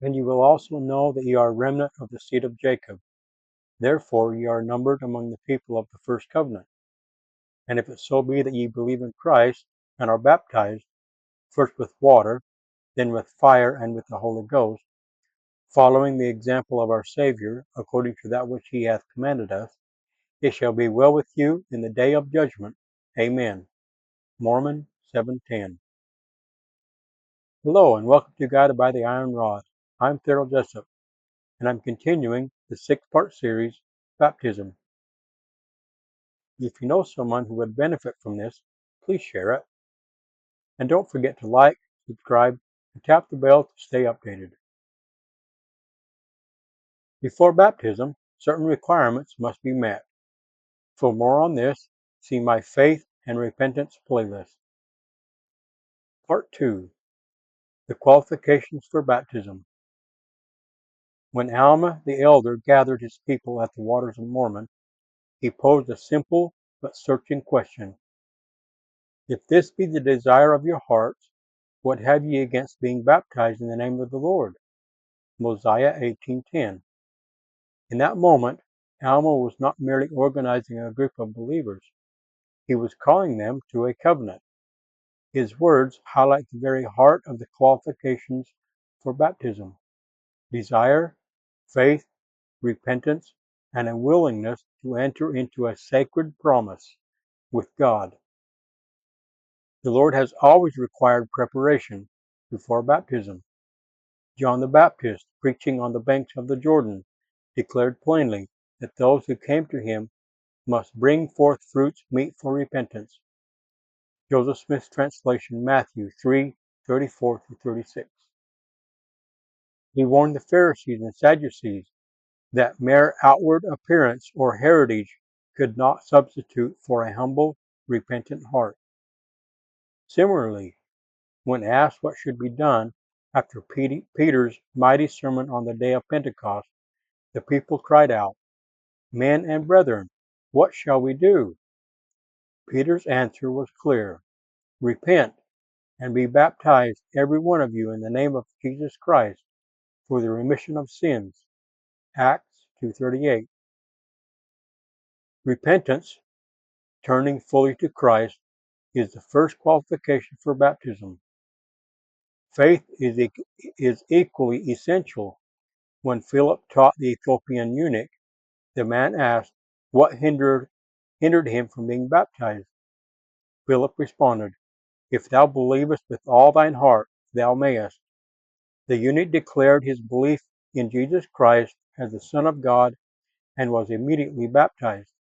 And you will also know that ye are a remnant of the seed of Jacob. Therefore ye are numbered among the people of the first covenant. And if it so be that ye believe in Christ, and are baptized, first with water, then with fire and with the Holy Ghost, following the example of our Savior, according to that which he hath commanded us, it shall be well with you in the day of judgment. Amen. Mormon 7:10. Hello, and welcome to Guided by the Iron Rod. I'm Thurl Jessup, and I'm continuing the 6-part series, Baptism. If you know someone who would benefit from this, please share it. And don't forget to like, subscribe, and tap the bell to stay updated. Before baptism, certain requirements must be met. For more on this, see my Faith and Repentance playlist. Part 2. The Qualifications for Baptism. When Alma the elder gathered his people at the waters of Mormon, he posed a simple but searching question. If this be the desire of your hearts, what have ye against being baptized in the name of the Lord? Mosiah 18:10. In that moment, Alma was not merely organizing a group of believers. He was calling them to a covenant. His words highlight the very heart of the qualifications for baptism: desire, faith, repentance, and a willingness to enter into a sacred promise with God. The Lord has always required preparation before baptism. John the Baptist, preaching on the banks of the Jordan, declared plainly that those who came to him must bring forth fruits meet for repentance. Joseph Smith's translation, Matthew 3:34-36. He warned the Pharisees and Sadducees that mere outward appearance or heritage could not substitute for a humble, repentant heart. Similarly, when asked what should be done after Peter's mighty sermon on the day of Pentecost, the people cried out, "Men and brethren, what shall we do?" Peter's answer was clear: "Repent and be baptized, every one of you, in the name of Jesus Christ, for the remission of sins." Acts 2:38. Repentance, turning fully to Christ, is the first qualification for baptism. Faith is equally essential. When Philip taught the Ethiopian eunuch, the man asked what hindered him from being baptized. Philip responded, "If thou believest with all thine heart, thou mayest." The eunuch declared his belief in Jesus Christ as the Son of God and was immediately baptized.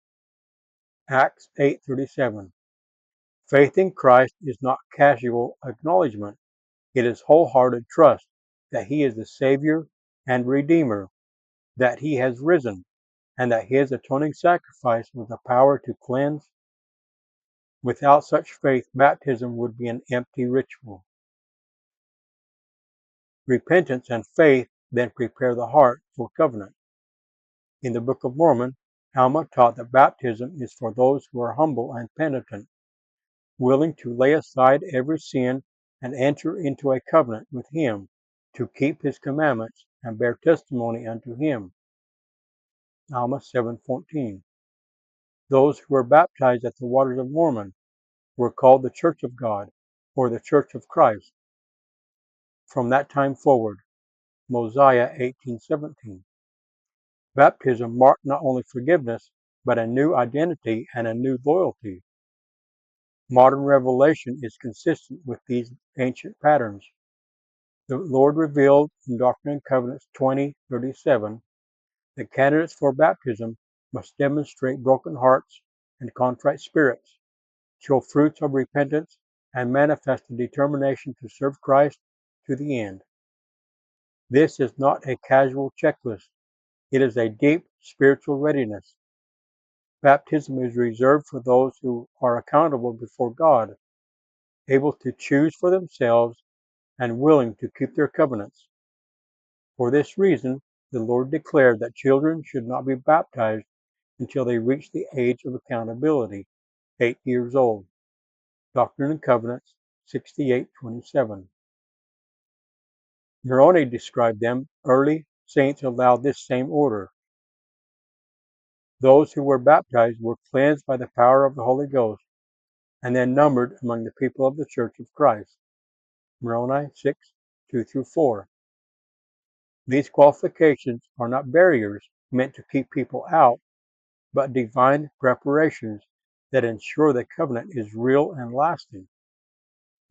Acts 8:37. Faith in Christ is not casual acknowledgement. It is wholehearted trust that he is the Savior and Redeemer, that he has risen, and that his atoning sacrifice was the power to cleanse. Without such faith, baptism would be an empty ritual. Repentance and faith then prepare the heart for covenant. In the Book of Mormon, Alma taught that baptism is for those who are humble and penitent, willing to lay aside every sin and enter into a covenant with him, to keep his commandments and bear testimony unto him. Alma 7:14. Those who were baptized at the waters of Mormon were called the Church of God, or the Church of Christ. From that time forward, Mosiah 18:17. Baptism marked not only forgiveness, but a new identity and a new loyalty. Modern revelation is consistent with these ancient patterns. The Lord revealed in Doctrine and Covenants 20:37 that candidates for baptism must demonstrate broken hearts and contrite spirits, show fruits of repentance, and manifest a determination to serve Christ to the end. This is not a casual checklist. It is a deep spiritual readiness. Baptism is reserved for those who are accountable before God, able to choose for themselves, and willing to keep their covenants. For this reason, the Lord declared that children should not be baptized until they reach the age of accountability, 8 years old. Doctrine and Covenants 68:27. Moroni described them. Early saints allowed this same order. Those who were baptized were cleansed by the power of the Holy Ghost and then numbered among the people of the Church of Christ. Moroni 6:2-4. These qualifications are not barriers meant to keep people out, but divine preparations that ensure the covenant is real and lasting.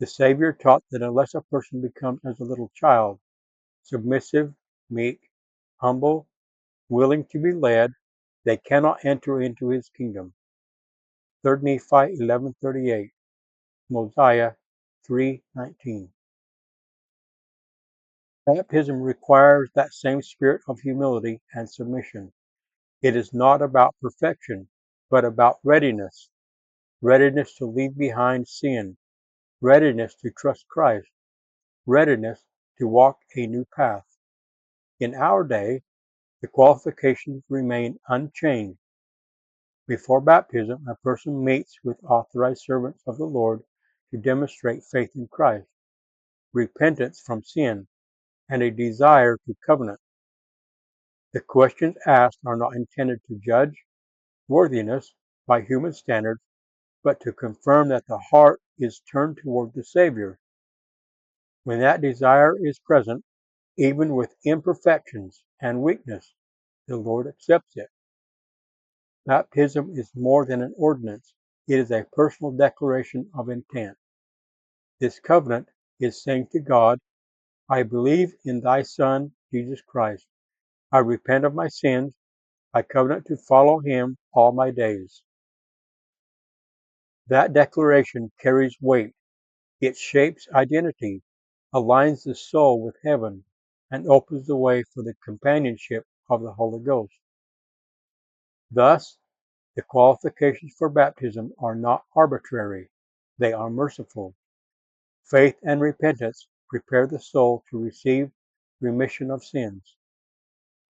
The Savior taught that unless a person becomes as a little child, submissive, meek, humble, willing to be led, they cannot enter into his kingdom. 3 Nephi 11:38, Mosiah 3:19. Baptism requires that same spirit of humility and submission. It is not about perfection, but about readiness. Readiness to leave behind sin. Readiness to trust Christ. Readiness to walk a new path. In our day, the qualifications remain unchanged. Before baptism, a person meets with authorized servants of the Lord to demonstrate faith in Christ, repentance from sin, and a desire to covenant. The questions asked are not intended to judge worthiness by human standards, but to confirm that the heart is turned toward the Savior. When that desire is present, even with imperfections and weakness, the Lord accepts it. Baptism is more than an ordinance. It is a personal declaration of intent. This covenant is saying to God, I believe in thy Son, Jesus Christ. I repent of my sins. I covenant to follow him all my days. That declaration carries weight. It shapes identity, aligns the soul with heaven, and opens the way for the companionship of the Holy Ghost. Thus, the qualifications for baptism are not arbitrary. They are merciful. Faith and repentance prepare the soul to receive remission of sins.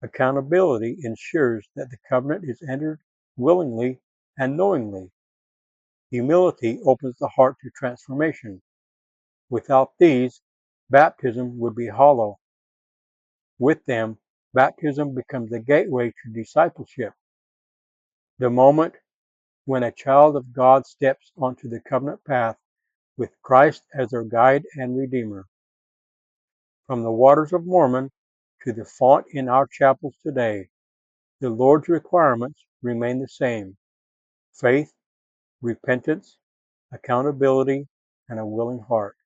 Accountability ensures that the covenant is entered willingly and knowingly. Humility opens the heart to transformation. Without these, baptism would be hollow. With them, baptism becomes the gateway to discipleship, the moment when a child of God steps onto the covenant path with Christ as their guide and redeemer. From the waters of Mormon to the font in our chapels today, the Lord's requirements remain the same: faith, repentance, accountability, and a willing heart.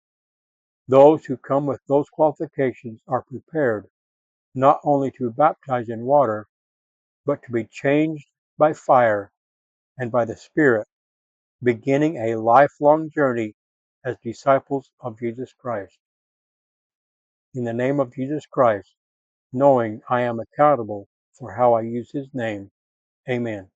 Those who come with those qualifications are prepared not only to be baptized in water, but to be changed by fire and by the Spirit, beginning a lifelong journey as disciples of Jesus Christ. In the name of Jesus Christ, knowing I am accountable for how I use his name, amen.